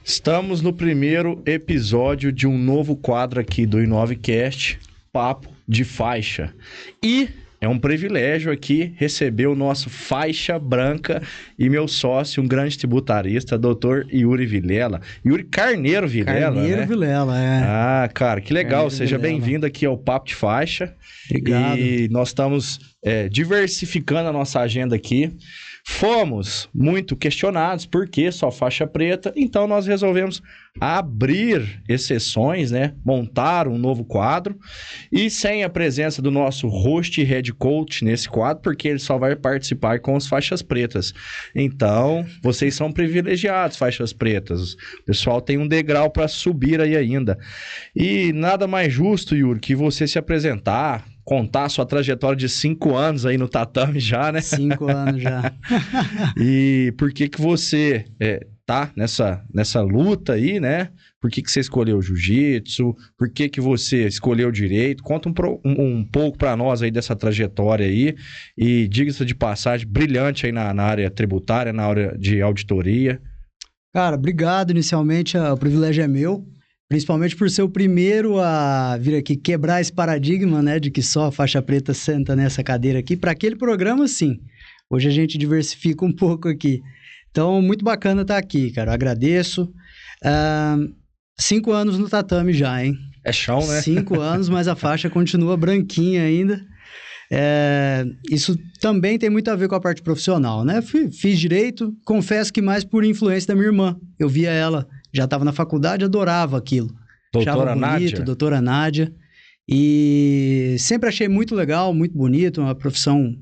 Estamos no primeiro episódio de um novo quadro aqui do Inovecast, Papo de Faixa. E é um privilégio aqui receber o nosso faixa branca e meu sócio, um grande tributarista, Dr. Yuri Vilela. Yuri Carneiro Vilela, Carneiro né? Vilela, é. Ah, cara, que legal. Carneiro Seja Vilela. bem-vindo aqui ao Papo de Faixa. Obrigado. E nós estamos diversificando a nossa agenda aqui. Fomos muito questionados por que só faixa preta, então nós resolvemos abrir exceções, né? Montar um novo quadro e sem a presença do nosso host e head coach nesse quadro, porque ele só vai participar com as faixas pretas. Então, vocês são privilegiados, faixas pretas. O pessoal tem um degrau para subir aí ainda. E nada mais justo, Yuri, que você se apresentar, contar a sua trajetória de 5 anos aí no tatame já, né? 5 anos já. E por que você tá nessa luta aí, né? Por que você escolheu o jiu-jitsu? Por que você escolheu o direito? Conta um pouco para nós aí dessa trajetória aí. E diga-se de passagem, brilhante aí na área tributária, na área de auditoria. Cara, obrigado. Inicialmente, o privilégio é meu. Principalmente por ser o primeiro a vir aqui quebrar esse paradigma, né? De que só a faixa preta senta nessa cadeira aqui. Para aquele programa, sim. Hoje a gente diversifica um pouco aqui. Então, muito bacana estar aqui, cara. Eu agradeço. 5 anos no tatame já, hein? É chão, né? 5 anos, mas a faixa continua branquinha ainda. Isso também tem muito a ver com a parte profissional, né? Fiz direito, confesso que mais por influência da minha irmã. Eu via ela, já estava na faculdade, adorava aquilo. Doutora Nádia? Doutora Nádia. E sempre achei muito legal, muito bonito, uma profissão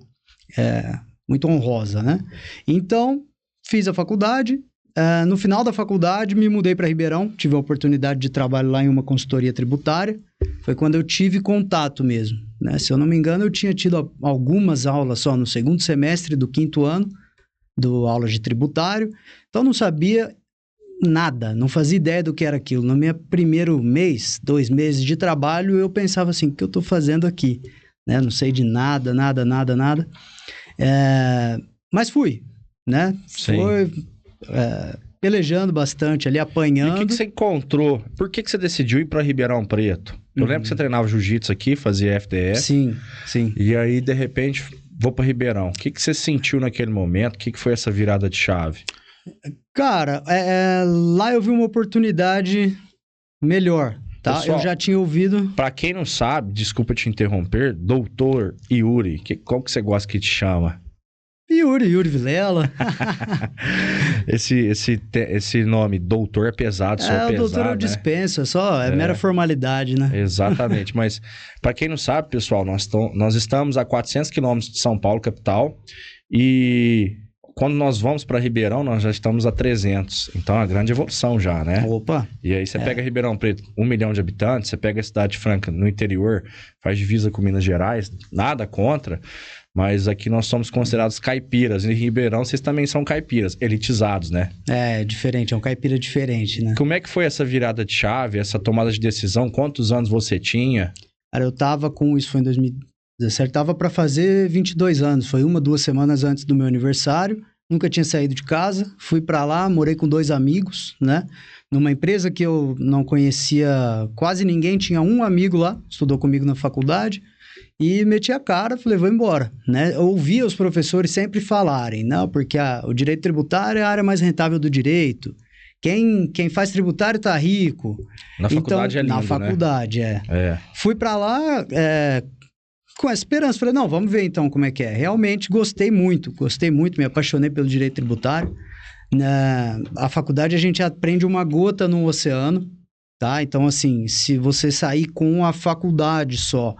muito honrosa, né? Então, fiz a faculdade. No final da faculdade, me mudei para Ribeirão. Tive a oportunidade de trabalhar lá em uma consultoria tributária. Foi quando eu tive contato mesmo, né? Se eu não me engano, eu tinha tido algumas aulas só no segundo semestre do 5º ano, aulas de tributário. Então, não sabia nada, não fazia ideia do que era aquilo. No meu primeiro mês, 2 meses de trabalho, eu pensava assim, o que eu estou fazendo aqui? Né? Não sei de nada. Mas fui, né? Sim. Foi pelejando bastante ali, apanhando. E o que você encontrou? Por que você decidiu ir para Ribeirão Preto? Eu lembro que você treinava jiu-jitsu aqui, fazia FDS. Sim. E aí, de repente, vou para Ribeirão. O que você sentiu naquele momento? O que foi essa virada de chave? Cara, lá eu vi uma oportunidade melhor, tá? Pessoal, eu já tinha ouvido... Pra quem não sabe, desculpa te interromper, Doutor Yuri, qual que você gosta que te chama? Yuri Vilela. esse nome, doutor, é pesado, só pesado, o doutor eu né? dispenso, é mera formalidade, né? Exatamente, mas para quem não sabe, pessoal, nós estamos a 400 quilômetros de São Paulo, capital, e quando nós vamos para Ribeirão, nós já estamos a 300, então é uma grande evolução já, né? Opa! E aí você pega Ribeirão Preto, 1 milhão de habitantes, você pega a Cidade Franca no interior, faz divisa com Minas Gerais, nada contra, mas aqui nós somos considerados caipiras. Em Ribeirão, vocês também são caipiras, elitizados, né? É diferente, é um caipira diferente, né? Como é que foi essa virada de chave, essa tomada de decisão? Quantos anos você tinha? Cara, eu tava isso foi em 2017, tava para fazer 22 anos. Foi 1-2 semanas antes do meu aniversário. Nunca tinha saído de casa. Fui para lá, morei com 2 amigos, né? Numa empresa que eu não conhecia quase ninguém. Tinha um amigo lá, estudou comigo na faculdade. E meti a cara, falei, vou embora, né? Eu ouvia os professores sempre falarem, não, porque o direito tributário é a área mais rentável do direito. Quem faz tributário tá rico. Na faculdade é lindo, na faculdade, né? Fui para lá com essa esperança. Falei, não, vamos ver então como é que é. Realmente gostei muito, me apaixonei pelo direito tributário. A faculdade a gente aprende uma gota no oceano, tá? Então, assim, se você sair com a faculdade só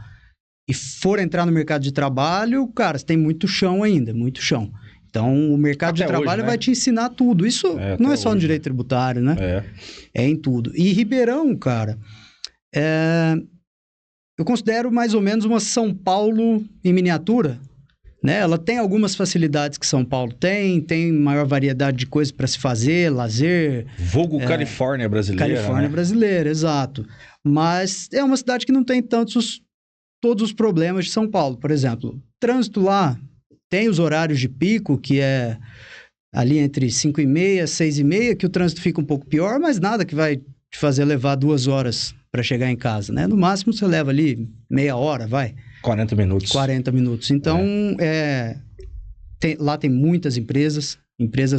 e for entrar no mercado de trabalho, cara, você tem muito chão ainda, muito chão. Então, o mercado de trabalho hoje, né? vai te ensinar tudo. Isso não é só no hoje, direito tributário, né? É em tudo. E Ribeirão, cara, eu considero mais ou menos uma São Paulo em miniatura, né? Ela tem algumas facilidades que São Paulo tem maior variedade de coisas para se fazer, lazer. Vulgo Califórnia brasileira. Califórnia, né? brasileira, exato. Mas é uma cidade que não tem todos os problemas de São Paulo. Por exemplo, trânsito lá tem os horários de pico, que é ali entre 5h30 e 6h30, que o trânsito fica um pouco pior, mas nada que vai te fazer levar 2 horas para chegar em casa, né? No máximo você leva ali meia hora, vai. 40 minutos. 40 minutos. Então, lá tem muitas empresas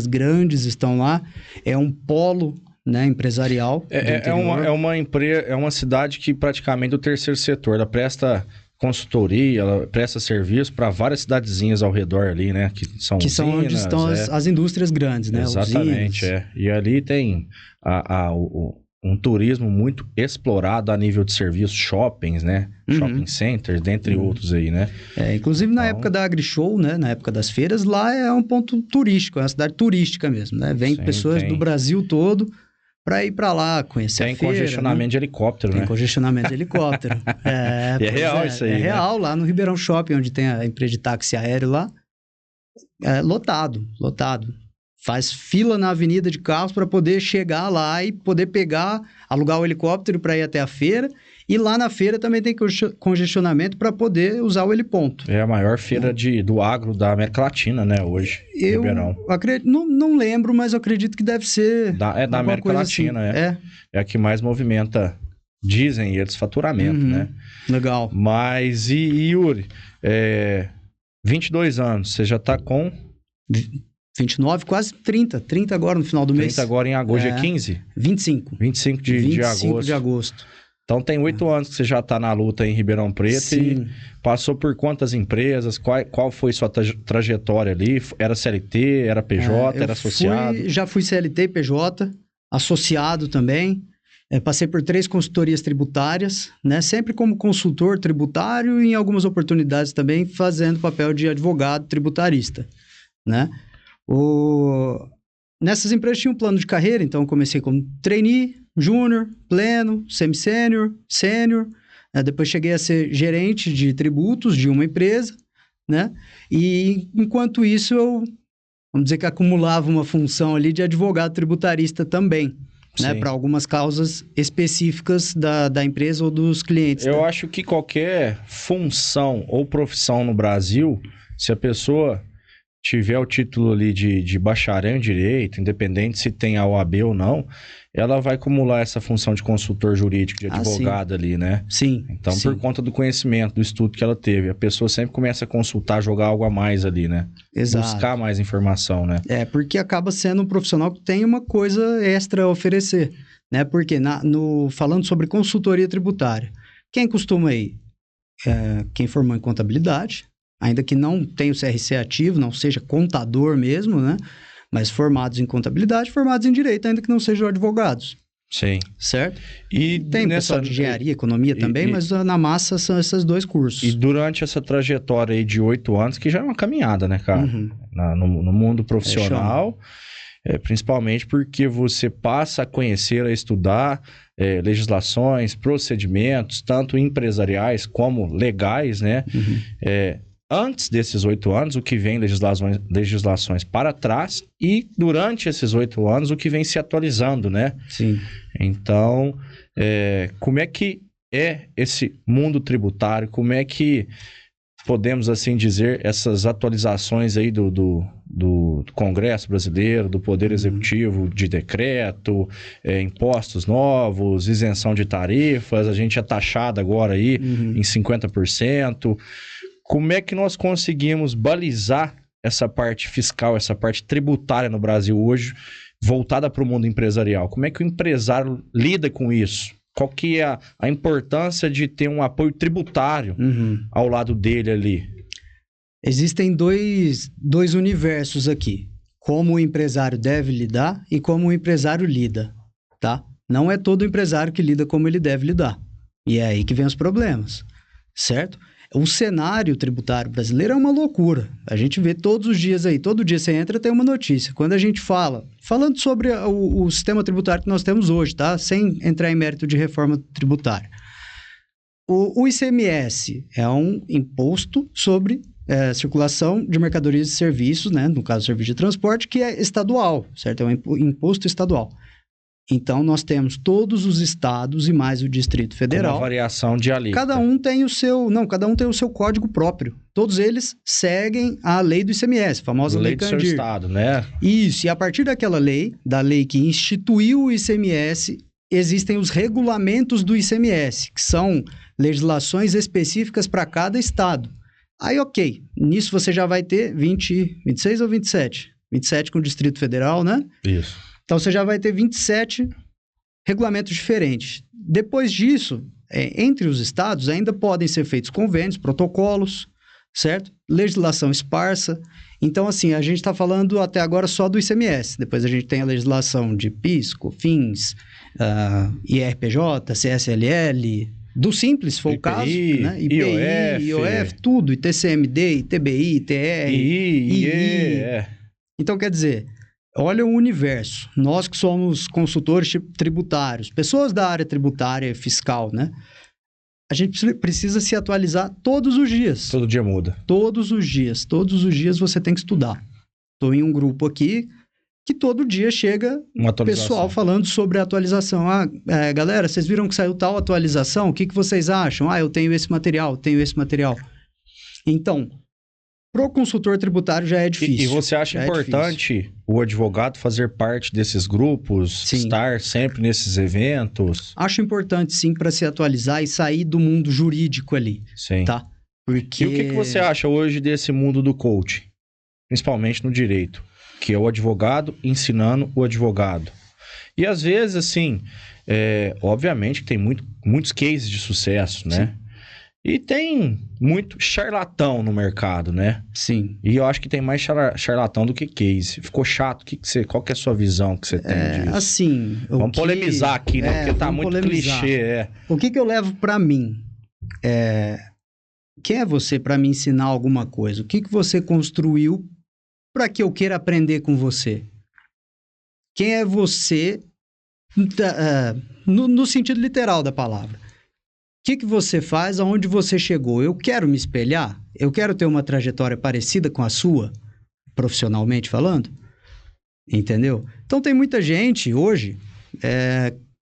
grandes estão lá, é um polo, né, empresarial. É uma cidade que praticamente o terceiro setor, ela presta consultoria, ela presta serviço para várias cidadezinhas ao redor ali, né? Que são usinas, onde estão as indústrias grandes, né? Exatamente, E ali tem um turismo muito explorado a nível de serviços, shoppings, né? Shopping centers, dentre outros aí, né? Inclusive na época da AgriShow, né? Na época das feiras, lá é um ponto turístico, é uma cidade turística mesmo, né? Vem pessoas do Brasil todo para ir para lá, conhecer a feira. Tem congestionamento de helicóptero, né? Tem congestionamento de helicóptero. E é real isso aí, É né? real, lá no Ribeirão Shopping, onde tem a empresa de táxi aéreo lá, é lotado. Faz fila na avenida de carros para poder chegar lá e poder alugar o helicóptero para ir até a feira. E lá na feira também tem congestionamento para poder usar o heliponto. É a maior feira do agro da América Latina, né, hoje, Ribeirão. Acredito, não lembro, mas eu acredito que deve ser... Da América Latina, assim. É a que mais movimenta, dizem eles, faturamento, né? Legal. Mas, Yuri, 22 anos, você já está com... 29, quase 30. 30 agora no final do mês. 30 agora em agosto, dia 15? 25. 25 de agosto. Então tem 8 anos que você já está na luta em Ribeirão Preto. Sim. E passou por quantas empresas? Qual foi sua trajetória ali? Era CLT, era PJ, era associado? Já fui CLT, PJ, associado também. Passei por 3 consultorias tributárias, né? Sempre como consultor tributário e em algumas oportunidades também fazendo papel de advogado tributarista, né? Nessas empresas tinha um plano de carreira, então eu comecei como trainee, júnior, pleno, semi-sênior, sênior, depois cheguei a ser gerente de tributos de uma empresa, né? E enquanto isso vamos dizer que acumulava uma função ali de advogado tributarista também, né? Para algumas causas específicas da empresa ou dos clientes. Eu acho que qualquer função ou profissão no Brasil, se a pessoa tiver o título ali de bacharel em direito, independente se tem a OAB ou não, ela vai acumular essa função de consultor jurídico, de advogado ali, né? Sim. Então, por conta do conhecimento, do estudo que ela teve, a pessoa sempre começa a consultar, jogar algo a mais ali, né? Exato. Buscar mais informação, né? Porque acaba sendo um profissional que tem uma coisa extra a oferecer, né? Porque falando sobre consultoria tributária, quem costuma aí? Quem formou em contabilidade, ainda que não tenha o CRC ativo, não seja contador mesmo, né? Mas formados em contabilidade, formados em direito, ainda que não sejam advogados. Sim. Certo? E tem pessoal de engenharia, economia também, mas na massa são esses 2 cursos. E durante essa trajetória aí de 8 anos, que já é uma caminhada, né, cara? No mundo profissional, principalmente porque você passa a conhecer, a estudar legislações, procedimentos, tanto empresariais como legais, né? Antes desses 8 anos, o que vem legislações para trás e durante esses 8 anos, o que vem se atualizando, né? Sim. Então, como é que é esse mundo tributário? Como é que podemos, assim dizer, essas atualizações aí do Congresso Brasileiro, do Poder Executivo, de decreto, impostos novos, isenção de tarifas, a gente é taxado agora aí em 50%. Como é que nós conseguimos balizar essa parte fiscal, essa parte tributária no Brasil hoje, voltada para o mundo empresarial? Como é que o empresário lida com isso? Qual que é a importância de ter um apoio tributário ao lado dele ali? Existem dois universos aqui. Como o empresário deve lidar e como o empresário lida, tá? Não é todo empresário que lida como ele deve lidar. E é aí que vem os problemas, certo? O cenário tributário brasileiro é uma loucura. A gente vê todos os dias aí, todo dia você entra tem uma notícia. Quando a gente falando sobre o sistema tributário que nós temos hoje, tá? Sem entrar em mérito de reforma tributária. O ICMS é um imposto sobre circulação de mercadorias e serviços, né? No caso, serviço de transporte, que é estadual, certo? É um imposto estadual. Então, nós temos todos os estados e mais o Distrito Com Federal. uma variação de alíquota. Cada um tem o seu código próprio. Todos eles seguem a lei do ICMS, a famosa lei Lei do seu Candir. estado, né? Isso, e a partir daquela lei, da lei que instituiu o ICMS, existem os regulamentos do ICMS, que são legislações específicas para cada estado. Aí, ok, nisso você já vai ter 26 ou 27? 27 com o Distrito Federal, né? Isso. Então, você já vai ter 27 regulamentos diferentes. Depois disso, entre os estados, ainda podem ser feitos convênios, protocolos, certo? Legislação esparsa. Então, assim, a gente está falando até agora só do ICMS. Depois a gente tem a legislação de PIS, COFINS, IRPJ, CSLL, do Simples, se for o caso, né? IPI, IOF, tudo, ITCMD, ITBI, ITR, II. Então, quer dizer, olha o universo. Nós que somos consultores tributários, pessoas da área tributária e fiscal, né? A gente precisa se atualizar todos os dias. Todo dia muda. Todos os dias você tem que estudar. Estou em um grupo aqui que todo dia chega pessoal falando sobre a atualização. Galera, vocês viram que saiu tal atualização? O que vocês acham? Eu tenho esse material, Então, pro consultor tributário já é difícil. E você acha importante o advogado fazer parte desses grupos, sim, estar sempre nesses eventos? Acho importante, sim, para se atualizar e sair do mundo jurídico ali. Sim. Tá? Porque... E o que você acha hoje desse mundo do coaching? Principalmente no direito, que é o advogado ensinando o advogado. E às vezes, assim, obviamente que tem muitos cases de sucesso, né? Sim. E tem muito charlatão no mercado, né? Sim. E eu acho que tem mais charlatão do que case. Ficou chato? Qual que é a sua visão que você tem disso? Assim... Vamos polemizar aqui, né? Porque tá muito clichê, O que eu levo pra mim? Quem é você pra me ensinar alguma coisa? O que você construiu pra que eu queira aprender com você? Quem é você no sentido literal da palavra? O que você faz, aonde você chegou? Eu quero me espelhar? Eu quero ter uma trajetória parecida com a sua, profissionalmente falando? Entendeu? Então, tem muita gente hoje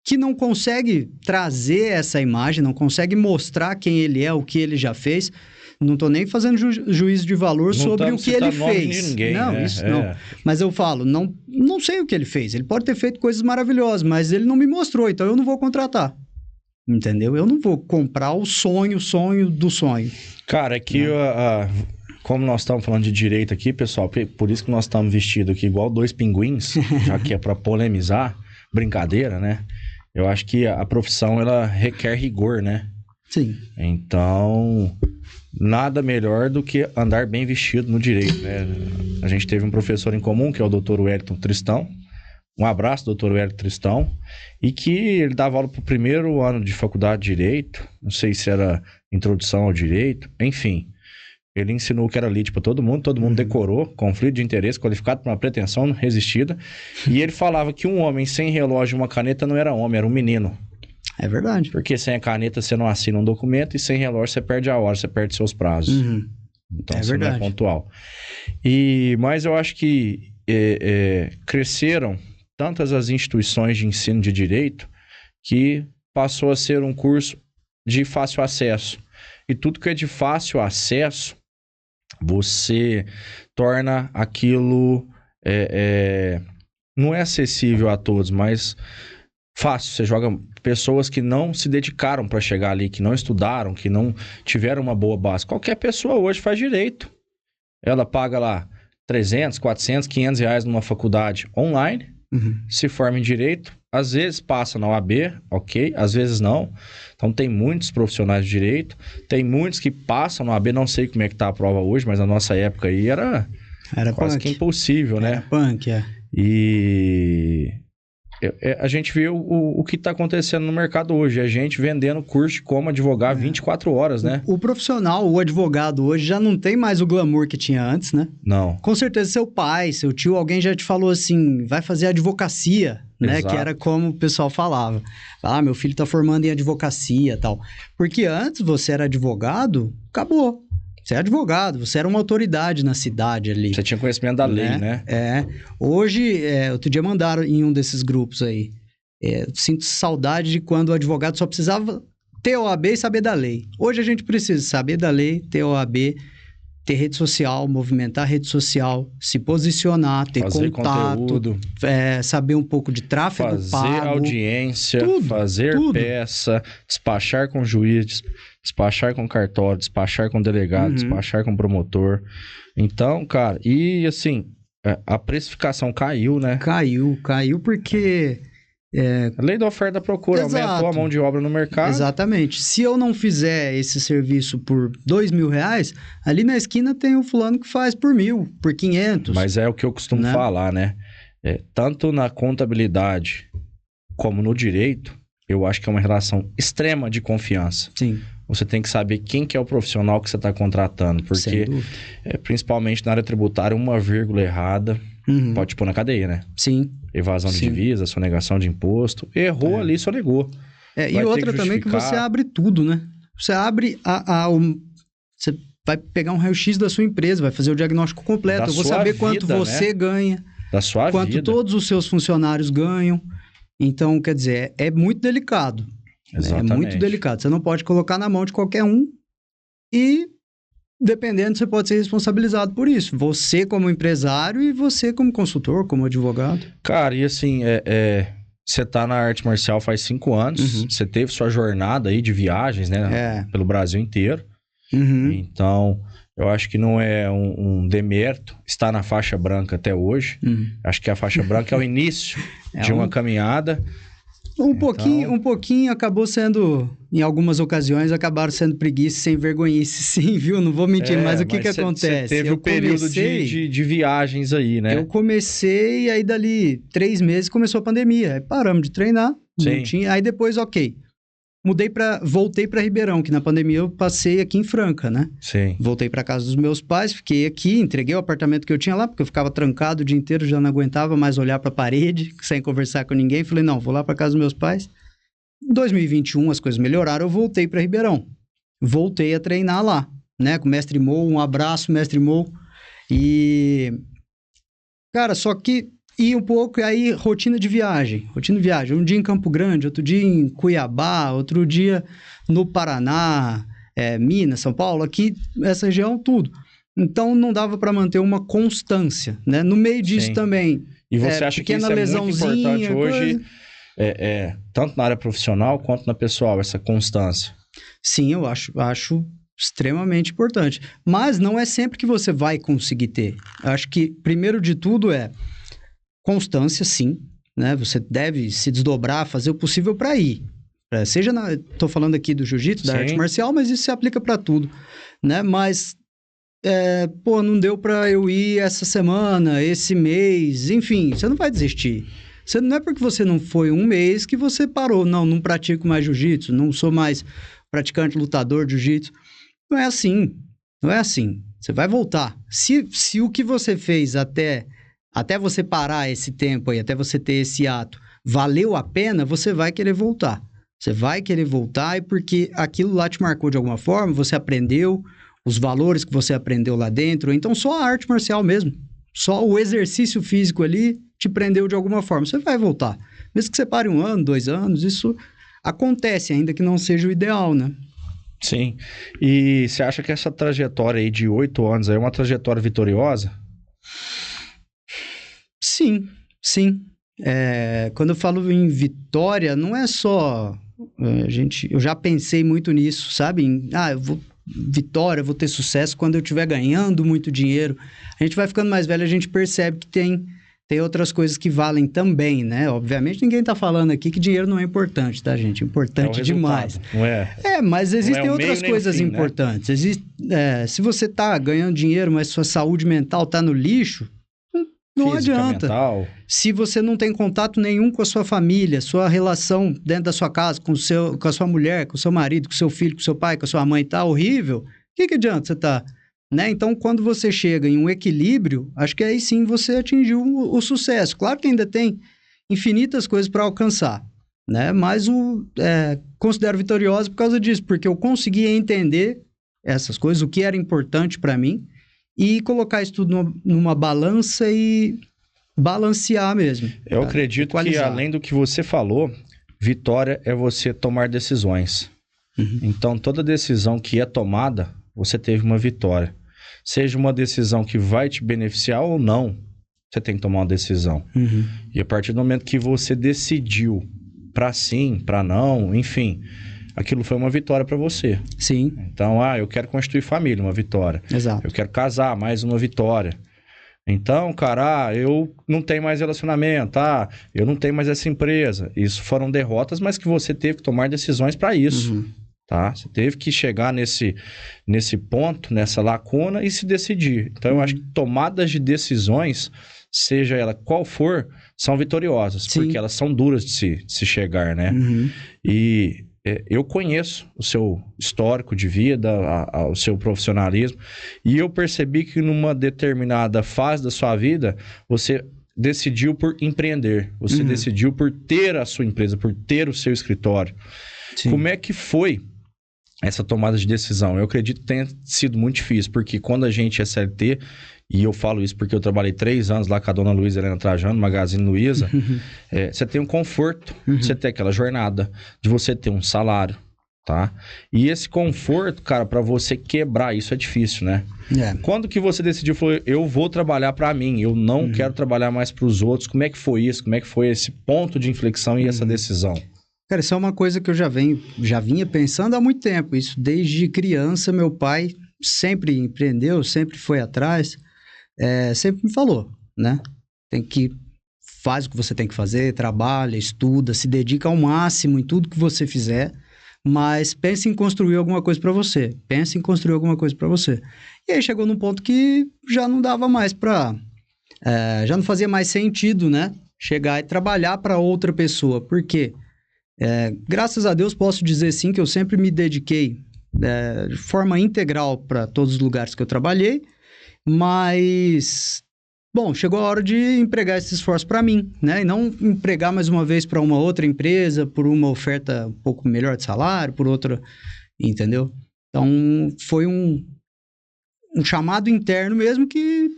que não consegue trazer essa imagem, não consegue mostrar quem ele é, o que ele já fez. Não estou nem fazendo juízo de valor sobre o que ele fez. Ninguém, não, isso não. Mas eu falo, não sei o que ele fez. Ele pode ter feito coisas maravilhosas, mas ele não me mostrou, então eu não vou contratar. Entendeu? Eu não vou comprar o sonho do sonho. Cara, aqui, como nós estamos falando de direito aqui, pessoal, por isso que nós estamos vestidos aqui igual dois pinguins, já que é para polemizar, brincadeira, né? Eu acho que a profissão, ela requer rigor, né? Sim. Então, nada melhor do que andar bem vestido no direito, né? A gente teve um professor em comum, que é o Dr. Wellington Tristão. Um abraço, doutor Wellington Tristão, e que ele dava aula para o primeiro ano de faculdade de Direito, não sei se era introdução ao Direito, enfim. Ele ensinou que era lite para todo mundo decorou, conflito de interesse qualificado por uma pretensão resistida, e ele falava que um homem sem relógio e uma caneta não era homem, era um menino. É verdade. Porque sem a caneta você não assina um documento, e sem relógio você perde a hora, você perde seus prazos. Uhum. Então você não é pontual. Mas eu acho que cresceram tantas as instituições de ensino de direito que passou a ser um curso de fácil acesso. E tudo que é de fácil acesso, você torna aquilo... não é acessível a todos, mas fácil. Você joga pessoas que não se dedicaram para chegar ali, que não estudaram, que não tiveram uma boa base. Qualquer pessoa hoje faz direito. Ela paga lá 300, 400, 500 reais numa faculdade online, se forma em direito, às vezes passa na OAB, ok, às vezes não. Então tem muitos profissionais de direito, tem muitos que passam na OAB, não sei como é que tá a prova hoje, mas na nossa época aí era quase que impossível, né? Era punk, E a gente vê o que está acontecendo no mercado hoje, a gente vendendo curso de como advogar 24 horas, né? O profissional, o advogado hoje já não tem mais o glamour que tinha antes, né? Não. Com certeza seu pai, seu tio, alguém já te falou assim, vai fazer advocacia, né? Exato. Que era como o pessoal falava. Meu filho tá formando em advocacia e tal. Porque antes você era advogado, acabou. Você é advogado, você era uma autoridade na cidade ali. Você tinha conhecimento da lei, né? Hoje, outro dia mandaram em um desses grupos aí. Sinto saudade de quando o advogado só precisava ter OAB e saber da lei. Hoje a gente precisa saber da lei, ter OAB, ter rede social, movimentar a rede social, se posicionar, ter fazer contato, conteúdo, saber um pouco de tráfego fazer pago. audiência, tudo, fazer tudo. peça, despachar com juiz, despachar com cartório, despachar com delegado, despachar com promotor. Então, cara, e assim, a precificação caiu, né? Caiu porque... A lei da oferta e da procura aumentou a mão de obra no mercado. Exatamente. Se eu não fizer esse serviço por R$2.000, ali na esquina tem o fulano que faz por 1.000, por 500. Mas é o que eu costumo falar, né? Tanto na contabilidade como no direito, eu acho que é uma relação extrema de confiança. Sim. Você tem que saber quem que é o profissional que você está contratando, porque principalmente na área tributária, uma vírgula errada pode te pôr na cadeia, né? Sim. Evasão de divisa, sonegação de imposto. Errou ali, sonegou. E outra também que você abre tudo, né? Você abre você vai pegar um raio-x da sua empresa, vai fazer o diagnóstico completo. Eu vou saber quanto você ganha, da sua quanto todos os seus funcionários ganham. Então, quer dizer, é muito delicado. Exatamente. É muito delicado. Você não pode colocar na mão de qualquer um e, dependendo, você pode ser responsabilizado por isso. Você como empresário e você como consultor, como advogado. Cara, e assim, você tá na arte marcial faz 5 anos, você teve sua jornada aí de viagens, né? Pelo Brasil inteiro. Então, eu acho que não é um demérito estar na faixa branca até hoje. Acho que a faixa branca é o início de uma caminhada. Um pouquinho acabou sendo, em algumas ocasiões, acabaram sendo preguiça sem vergonhice, sim, viu? Não vou mentir, mas o que acontece? Você teve o período de viagens aí, né? Eu comecei e aí dali 3 meses começou a pandemia. Aí paramos de treinar, não tinha. Aí depois, voltei para Ribeirão, que na pandemia eu passei aqui em Franca, né? Sim. Voltei para casa dos meus pais, fiquei aqui, entreguei o apartamento que eu tinha lá, porque eu ficava trancado o dia inteiro, já não aguentava mais olhar para a parede, sem conversar com ninguém. Falei, não, vou lá para casa dos meus pais. Em 2021 as coisas melhoraram, eu voltei para Ribeirão. Voltei a treinar lá, né? Com o Mestre Mo, um abraço, Mestre Mo. E... Cara, só que... E um pouco, aí, rotina de viagem. Um dia em Campo Grande, outro dia em Cuiabá, outro dia no Paraná, Minas, São Paulo, aqui, essa região, tudo. Então, não dava para manter uma constância, né? No meio disso também. E você acha que isso é muito importante hoje, tanto na área profissional quanto na pessoal, essa constância? Sim, eu acho extremamente importante. Mas não é sempre que você vai conseguir ter. Acho que, primeiro de tudo, constância, sim, né? Você deve se desdobrar, fazer o possível para ir. Estou falando aqui do jiu-jitsu, da arte marcial, mas isso se aplica para tudo, né? Mas, não deu para eu ir essa semana, esse mês, enfim, você não vai desistir. Não é porque você não foi um mês que você parou. Não pratico mais jiu-jitsu, não sou mais praticante, lutador de jiu-jitsu. Não é assim. Você vai voltar. Se o que você fez até você parar esse tempo aí, até você ter esse ato, valeu a pena, você vai querer voltar. Você vai querer voltar e porque aquilo lá te marcou de alguma forma, você aprendeu os valores que você aprendeu lá dentro. Então, só a arte marcial mesmo, só o exercício físico ali te prendeu de alguma forma. Você vai voltar. Mesmo que você pare 1 ano, 2 anos, isso acontece, ainda que não seja o ideal, né? Sim. E você acha que essa trajetória aí de 8 anos é uma trajetória vitoriosa? Sim. Quando eu falo em vitória, não é só... eu já pensei muito nisso, sabe? Vitória, vou ter sucesso quando eu estiver ganhando muito dinheiro. A gente vai ficando mais velho, a gente percebe que tem outras coisas que valem também, né? Obviamente, ninguém tá falando aqui que dinheiro não é importante, tá, gente? Importante demais. Não é? Mas existem outras coisas importantes. Né? Se você tá ganhando dinheiro, mas sua saúde mental tá no lixo... Não adianta. Mental. Se você não tem contato nenhum com a sua família, sua relação dentro da sua casa, com a sua mulher, com o seu marido, com o seu filho, com o seu pai, com a sua mãe, tá horrível, o que adianta você tá... Né? Então, quando você chega em um equilíbrio, acho que aí sim você atingiu o sucesso. Claro que ainda tem infinitas coisas para alcançar, né? Mas considero vitoriosa por causa disso, porque eu consegui entender essas coisas, o que era importante para mim, e colocar isso tudo numa balança e balancear mesmo. Eu acredito equalizar. que, além do que você falou, vitória é você tomar decisões. Então, toda decisão que é tomada, você teve uma vitória. Seja uma decisão que vai te beneficiar ou não, você tem que tomar uma decisão. E a partir do momento que você decidiu para sim, para não, enfim, aquilo foi uma vitória para você. Sim. Então, eu quero constituir família, uma vitória. Exato. Eu quero casar, mais uma vitória. Então, cara, eu não tenho mais relacionamento, eu não tenho mais essa empresa. Isso foram derrotas, mas que você teve que tomar decisões para isso. Tá? Você teve que chegar nesse ponto, nessa lacuna e se decidir. Então, eu acho que tomadas de decisões, seja ela qual for, são vitoriosas. Sim. Porque elas são duras de se chegar, né? E eu conheço o seu histórico de vida, o seu profissionalismo, e eu percebi que numa determinada fase da sua vida, você decidiu por empreender. Você decidiu por ter a sua empresa, por ter o seu escritório. Sim. Como é que foi essa tomada de decisão? Eu acredito que tenha sido muito difícil, porque quando a gente é CLT, e eu falo isso porque eu trabalhei 3 anos lá com a dona Luísa Helena Trajano, Magazine Luiza, você tem um conforto, você tem aquela jornada, de você ter um salário, tá? E esse conforto, cara, para você quebrar isso é difícil, né? Quando que você decidiu, falou, eu vou trabalhar para mim, eu não quero trabalhar mais para os outros, como é que foi isso? Como é que foi esse ponto de inflexão e essa decisão? Cara, isso é uma coisa que eu já vinha pensando há muito tempo. Isso desde criança, meu pai sempre empreendeu, sempre foi atrás, sempre me falou, né? Faz o que você tem que fazer, trabalha, estuda, se dedica ao máximo em tudo que você fizer, mas pense em construir alguma coisa para você. Pense em construir alguma coisa para você. E aí chegou num ponto que já não dava mais já não fazia mais sentido, né? Chegar e trabalhar para outra pessoa. Por quê? Graças a Deus posso dizer sim que eu sempre me dediquei de forma integral para todos os lugares que eu trabalhei, mas, bom, chegou a hora de empregar esse esforço para mim, né? E não empregar mais uma vez para uma outra empresa, por uma oferta um pouco melhor de salário, por outra, entendeu? Então, foi um chamado interno mesmo que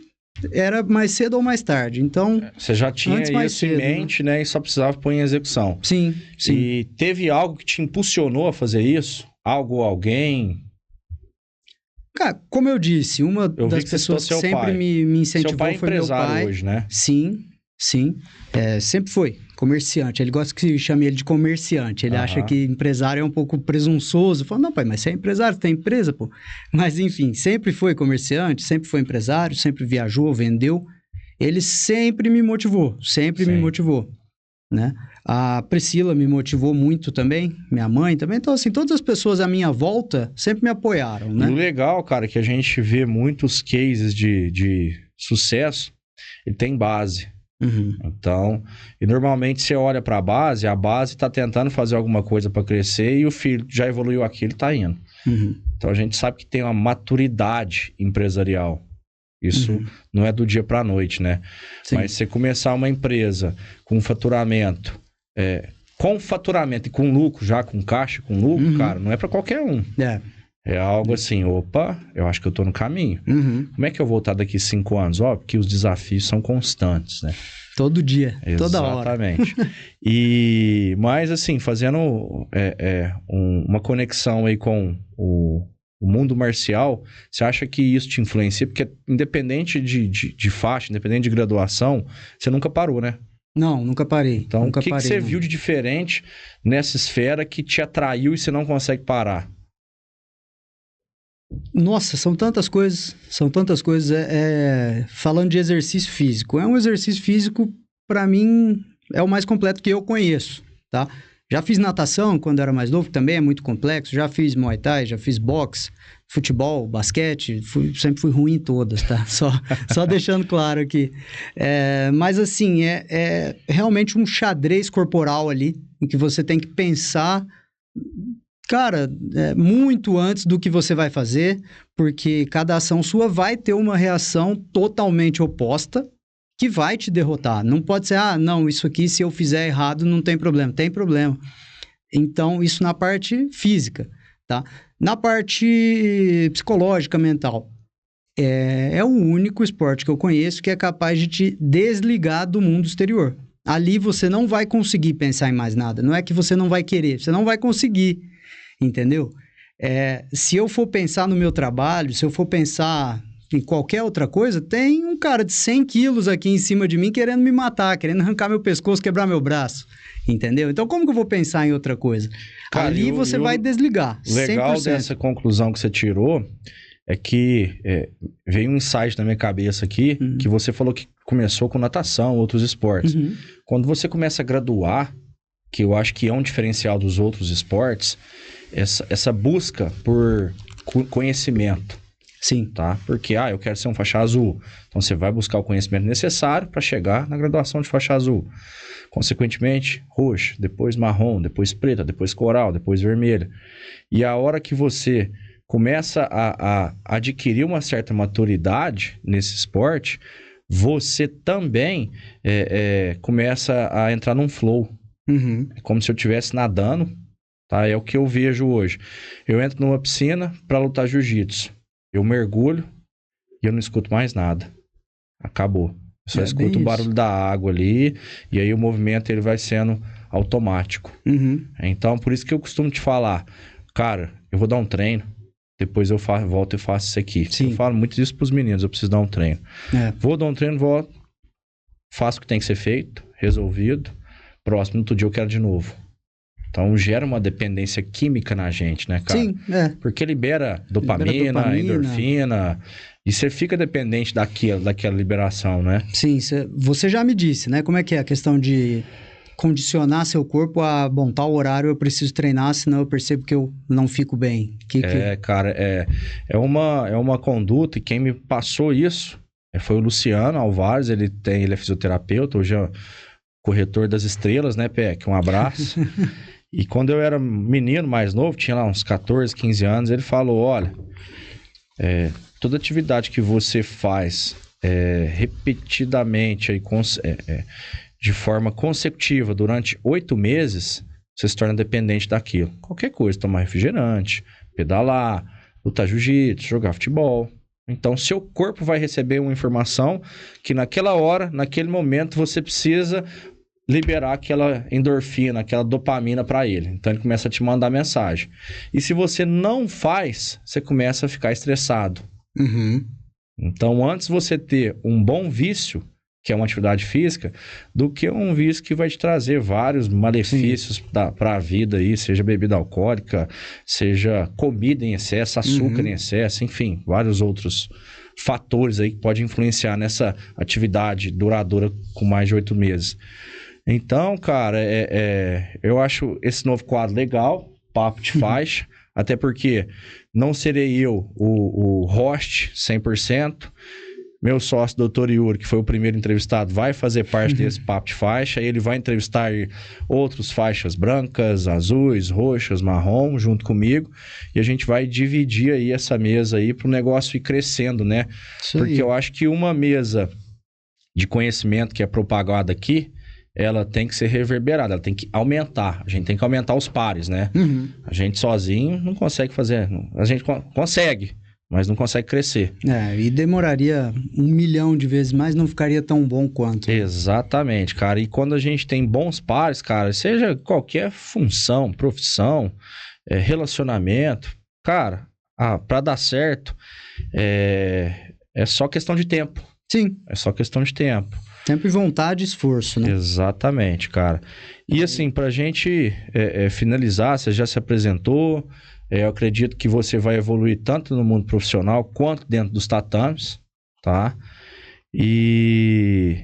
era mais cedo ou mais tarde, então... Você já tinha isso em mente, né? E só precisava pôr em execução. Sim. E teve algo que te impulsionou a fazer isso? Algo ou alguém? Cara, como eu disse, uma das pessoas que sempre me incentivou seu pai foi meu pai. Hoje, né? Sim. Sempre foi comerciante. Ele gosta que chame ele de comerciante. Ele acha que empresário é um pouco presunçoso. Fala, não, pai, mas você é empresário, tem empresa, pô. Mas, enfim, sempre foi comerciante, sempre foi empresário, sempre viajou, vendeu. Ele sempre me motivou, me motivou, né? A Priscila me motivou muito também, minha mãe também. Então, assim, todas as pessoas à minha volta sempre me apoiaram, né? E o legal, cara, que a gente vê muitos cases de sucesso, ele tem base. Então, e normalmente você olha para a base está tentando fazer alguma coisa para crescer e o filho já evoluiu aquilo e está indo. Então, a gente sabe que tem uma maturidade empresarial. Isso não é do dia para a noite, né? Sim. Mas você começar uma empresa com faturamento, com faturamento e com lucro, já com caixa, com lucro, cara, não é para qualquer um. É algo assim, opa, eu acho que eu tô no caminho. Como é que eu vou estar daqui 5 anos? Porque os desafios são constantes, né? Todo dia, toda hora. Exatamente. Mas assim, fazendo uma conexão aí com o mundo marcial, você acha que isso te influencia? Porque independente de faixa, independente de graduação, você nunca parou, né? Não, nunca parei. Então, o que você viu de diferente nessa esfera que te atraiu e você não consegue parar? Nossa, são tantas coisas. Falando de exercício físico, um exercício físico, para mim, é o mais completo que eu conheço, tá? Já fiz natação quando era mais novo, que também é muito complexo. Já fiz Muay Thai, já fiz boxe, futebol, basquete. Sempre fui ruim em todas, tá? Só deixando claro aqui. Mas assim, é realmente um xadrez corporal ali, em que você tem que pensar... Cara, muito antes do que você vai fazer, porque cada ação sua vai ter uma reação totalmente oposta que vai te derrotar. Não pode ser, não, isso aqui se eu fizer errado não tem problema. Tem problema. Então, isso na parte física, tá? Na parte psicológica, mental. é o único esporte que eu conheço que é capaz de te desligar do mundo exterior. Ali você não vai conseguir pensar em mais nada. Não é que você não vai querer, você não vai conseguir, entendeu? Se eu for pensar no meu trabalho, se eu for pensar em qualquer outra coisa, tem um cara de 100 quilos aqui em cima de mim querendo me matar, querendo arrancar meu pescoço, quebrar meu braço, entendeu? Então, como que eu vou pensar em outra coisa? Cara, Ali você vai desligar, legal 100%. dessa conclusão que você tirou é que veio um insight na minha cabeça aqui, que você falou que começou com natação, outros esportes. Quando você começa a graduar, que eu acho que é um diferencial dos outros esportes, essa busca por conhecimento. Sim. Tá? Porque, eu quero ser um faixa azul. Então, você vai buscar o conhecimento necessário para chegar na graduação de faixa azul. Consequentemente, roxa, depois marrom, depois preta, depois coral, depois vermelha. E a hora que você começa a adquirir uma certa maturidade nesse esporte, você também começa a entrar num flow. É como se eu estivesse nadando, tá? É o que eu vejo hoje. Eu entro numa piscina para lutar jiu-jitsu. Eu mergulho e eu não escuto mais nada. Acabou. Eu só escuto o barulho da água ali e aí o movimento ele vai sendo automático. Então, por isso que eu costumo te falar, cara, eu vou dar um treino, depois eu volto e faço isso aqui. Sim. Eu falo muito isso pros meninos, eu preciso dar um treino. Vou dar um treino, volto, faço o que tem que ser feito, resolvido, próximo, no outro dia eu quero de novo. Então, gera uma dependência química na gente, né, cara? Sim, Porque libera dopamina, endorfina, e você fica dependente daquela liberação, né? Sim, você já me disse, né? Como é que é a questão de condicionar seu corpo a, tal horário eu preciso treinar, senão eu percebo que eu não fico bem. Cara, é uma conduta, e quem me passou isso foi o Luciano Alvares, ele é fisioterapeuta, hoje é corretor das estrelas, né, Peck? Um abraço. E quando eu era menino mais novo, tinha lá uns 14, 15 anos, ele falou, olha, toda atividade que você faz repetidamente, aí, de forma consecutiva, durante 8 meses, você se torna dependente daquilo. Qualquer coisa, tomar refrigerante, pedalar, lutar jiu-jitsu, jogar futebol. Então, seu corpo vai receber uma informação que naquela hora, naquele momento, você precisa liberar aquela endorfina, aquela dopamina para ele. Então, ele começa a te mandar mensagem. E se você não faz, você começa a ficar estressado. Então, antes você ter um bom vício, que é uma atividade física, do que um vício que vai te trazer vários malefícios para a vida aí, seja bebida alcoólica, seja comida em excesso, açúcar em excesso, enfim, vários outros fatores aí que podem influenciar nessa atividade duradoura com mais de 8 meses. Então, cara, eu acho esse novo quadro legal, Papo de Faixa, até porque não serei eu o host 100%. Meu sócio, Dr. Yuri, que foi o primeiro entrevistado, vai fazer parte desse Papo de Faixa. Ele vai entrevistar outros faixas brancas, azuis, roxas, marrom, junto comigo. E a gente vai dividir aí essa mesa aí para o negócio ir crescendo, né? Porque eu acho que uma mesa de conhecimento que é propagada aqui, ela tem que ser reverberada, ela tem que aumentar. A gente tem que aumentar os pares, né? A gente sozinho não consegue fazer. A gente consegue, mas não consegue crescer. E demoraria 1 milhão de vezes mais, não ficaria tão bom quanto. Exatamente, cara. E quando a gente tem bons pares, cara, seja qualquer função, profissão, relacionamento, cara, pra dar certo, é só questão de tempo. Sim. É só questão de tempo. Tempo e vontade e esforço, né? Exatamente, cara. E assim, pra gente finalizar, você já se apresentou, eu acredito que você vai evoluir tanto no mundo profissional quanto dentro dos tatames, tá? E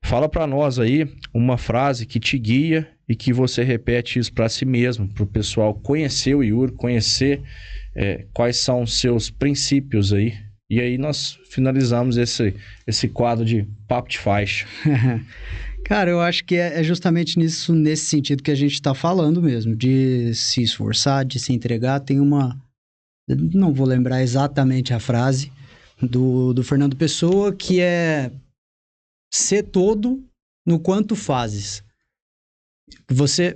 fala pra nós aí uma frase que te guia e que você repete isso pra si mesmo, pro pessoal conhecer o Yuri, conhecer quais são os seus princípios aí. E aí nós finalizamos esse quadro de Papo de Faixa. Cara, eu acho que é justamente nesse sentido que a gente está falando mesmo, de se esforçar, de se entregar. Tem não vou lembrar exatamente a frase, do Fernando Pessoa, que é ser todo no quanto fazes. Você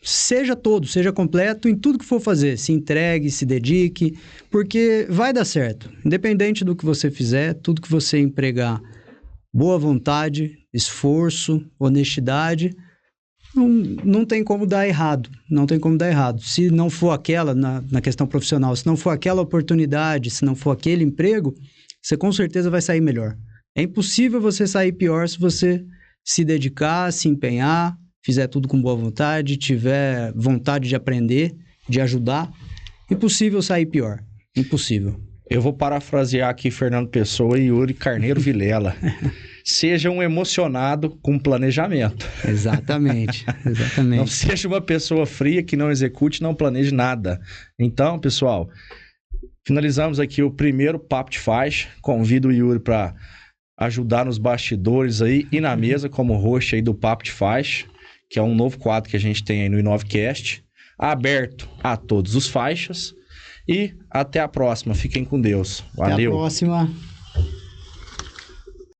seja todo, seja completo em tudo que for fazer. Se entregue, se dedique, porque vai dar certo. Independente do que você fizer, tudo que você empregar, boa vontade, esforço, honestidade, não tem como dar errado. Não tem como dar errado. Se não for aquela, na questão profissional, se não for aquela oportunidade, se não for aquele emprego, você com certeza vai sair melhor. É impossível você sair pior se você se dedicar, se empenhar, fizer tudo com boa vontade, tiver vontade de aprender, de ajudar. Impossível sair pior. Impossível. Eu vou parafrasear aqui Fernando Pessoa e Yuri Carneiro Vilela. Seja um emocionado com planejamento. Exatamente, exatamente. Não seja uma pessoa fria que não execute, não planeje nada. Então, pessoal, finalizamos aqui o primeiro Papo de Faixa. Convido o Yuri para ajudar nos bastidores aí e na mesa como host aí do Papo de Faixa, que é um novo quadro que a gente tem aí no Inovecast, aberto a todos os faixas. E até a próxima. Fiquem com Deus. Valeu. Até a próxima.